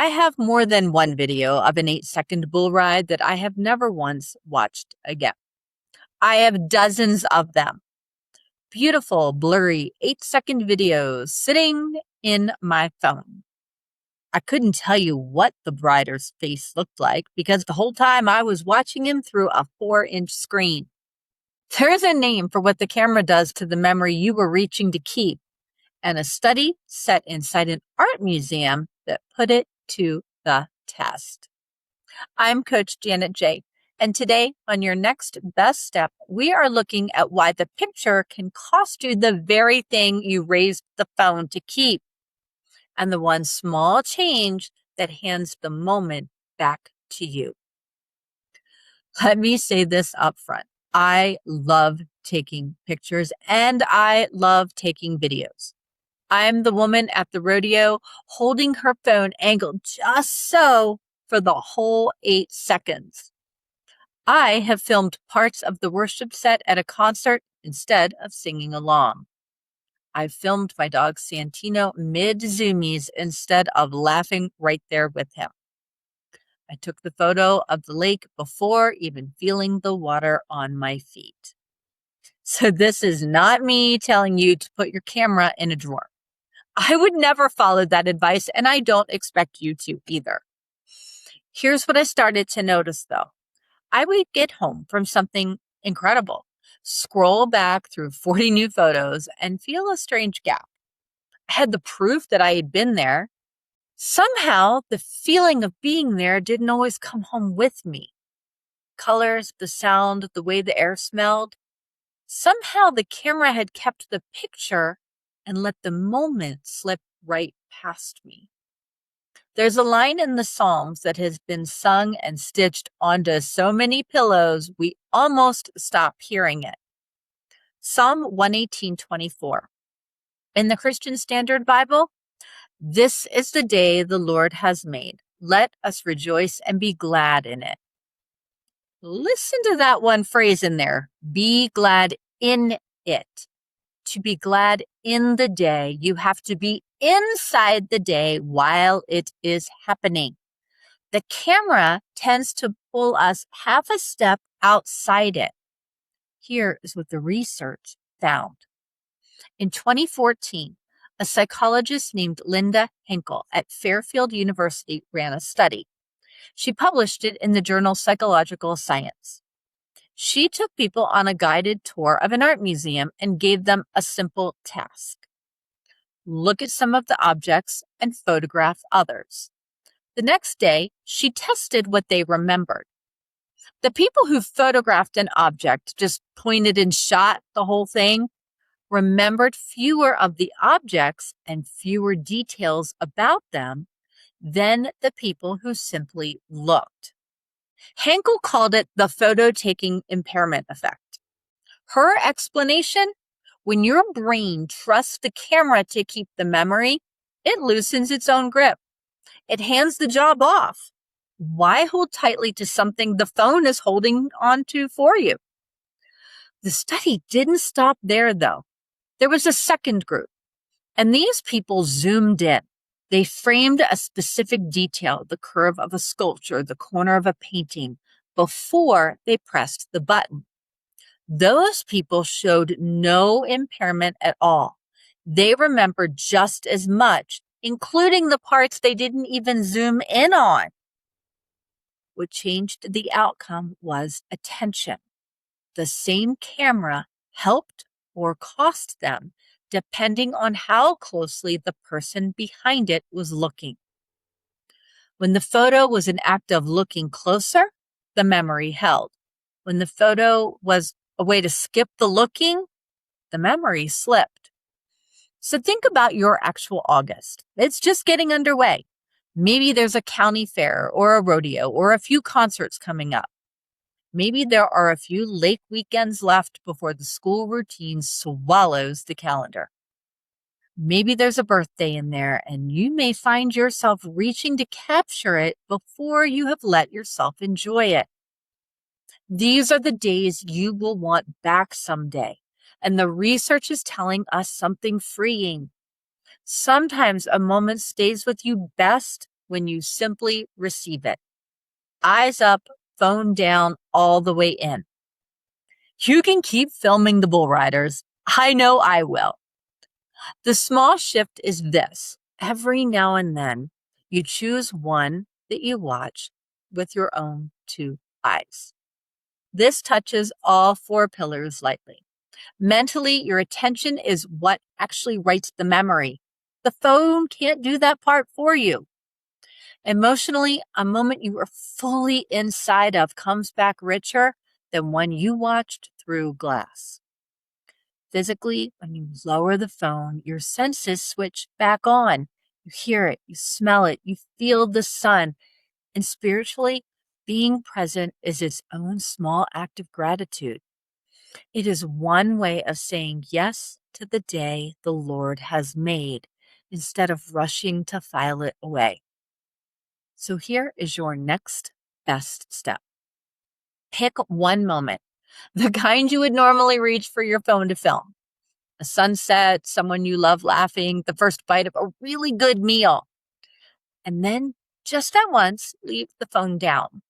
I have more than one video of an 8-second bull ride that I have never once watched again. I have dozens of them. Beautiful, blurry 8-second videos sitting in my phone. I couldn't tell you what the rider's face looked like because the whole time I was watching him through a 4-inch screen. There's a name for what the camera does to the memory you were reaching to keep, and a study set inside an art museum that put it to the test. I'm Coach Janet J. And today on Your Next Best Step, we are looking at why the picture can cost you the very thing you raised the phone to keep, and the one small change that hands the moment back to you. Let me say this up front. I love taking pictures and I love taking videos. I'm the woman at the rodeo holding her phone angled just so for the whole 8 seconds. I have filmed parts of the worship set at a concert instead of singing along. I've filmed my dog Santino mid-zoomies instead of laughing right there with him. I took the photo of the lake before even feeling the water on my feet. So this is not me telling you to put your camera in a drawer. I would never follow that advice, and I don't expect you to either. Here's what I started to notice, though. I would get home from something incredible, scroll back through 40 new photos, and feel a strange gap. I had the proof that I had been there. Somehow, the feeling of being there didn't always come home with me. Colors, the sound, the way the air smelled. Somehow, the camera had kept the picture and let the moment slip right past me. There's a line in the Psalms that has been sung and stitched onto so many pillows, we almost stop hearing it. Psalm 118:24. In the Christian Standard Bible, "This is the day the Lord has made. Let us rejoice and be glad in it." Listen to that one phrase in there. Be glad in it. To be glad in the day, you have to be inside the day while it is happening. The camera tends to pull us half a step outside it. Here is what the research found. In 2014, a psychologist named Linda Henkel at Fairfield University ran a study. She published it in the journal Psychological Science. She took people on a guided tour of an art museum and gave them a simple task. Look at some of the objects and photograph others. The next day, she tested what they remembered. The people who photographed an object, just pointed and shot the whole thing, remembered fewer of the objects and fewer details about them than the people who simply looked. Henkel called it the photo-taking impairment effect. Her explanation: when your brain trusts the camera to keep the memory, it loosens its own grip. It hands the job off. Why hold tightly to something the phone is holding onto for you? The study didn't stop there, though. There was a second group, and these people zoomed in. They framed a specific detail, the curve of a sculpture, the corner of a painting, before they pressed the button. Those people showed no impairment at all. They remembered just as much, including the parts they didn't even zoom in on. What changed the outcome was attention. The same camera helped or cost them, depending on how closely the person behind it was looking. When the photo was an act of looking closer, the memory held. When the photo was a way to skip the looking, the memory slipped. So think about your actual August. It's just getting underway. Maybe there's a county fair or a rodeo or a few concerts coming up. Maybe there are a few lake weekends left before the school routine swallows the calendar. Maybe there's a birthday in there, and you may find yourself reaching to capture it before you have let yourself enjoy it. These are the days you will want back someday, and the research is telling us something freeing. Sometimes a moment stays with you best when you simply receive it. Eyes up, phone down, all the way in. You can keep filming the bull riders. I know I will. The small shift is this. Every now and then, you choose one that you watch with your own two eyes. This touches all four pillars lightly. Mentally, your attention is what actually writes the memory. The phone can't do that part for you. Emotionally, a moment you were fully inside of comes back richer than one you watched through glass. Physically, when you lower the phone, your senses switch back on. You hear it, you smell it, you feel the sun. And spiritually, being present is its own small act of gratitude. It is one way of saying yes to the day the Lord has made instead of rushing to file it away. So here is your next best step. Pick one moment, the kind you would normally reach for your phone to film. A sunset, someone you love laughing, the first bite of a really good meal. And then, just at once, leave the phone down.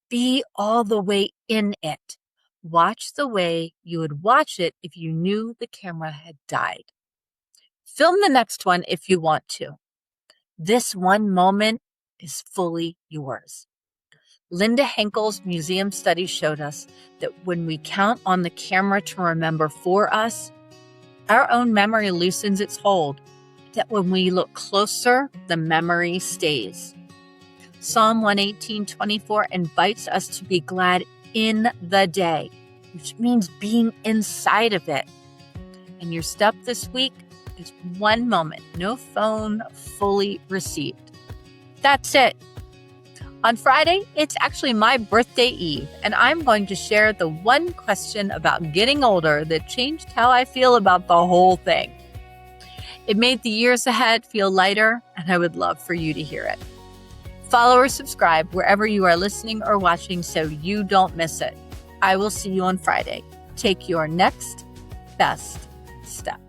Be all the way in it. Watch the way you would watch it if you knew the camera had died. Film the next one if you want to. This one moment is fully yours. Linda Henkel's museum study showed us that when we count on the camera to remember for us, our own memory loosens its hold, that when we look closer, the memory stays. Psalm 118:24 invites us to be glad in the day, which means being inside of it. And your step this week is one moment, no phone, fully received. That's it. On Friday, it's actually my birthday eve, and I'm going to share the one question about getting older that changed how I feel about the whole thing. It made the years ahead feel lighter, and I would love for you to hear it. Follow or subscribe wherever you are listening or watching so you don't miss it. I will see you on Friday. Take your next best step.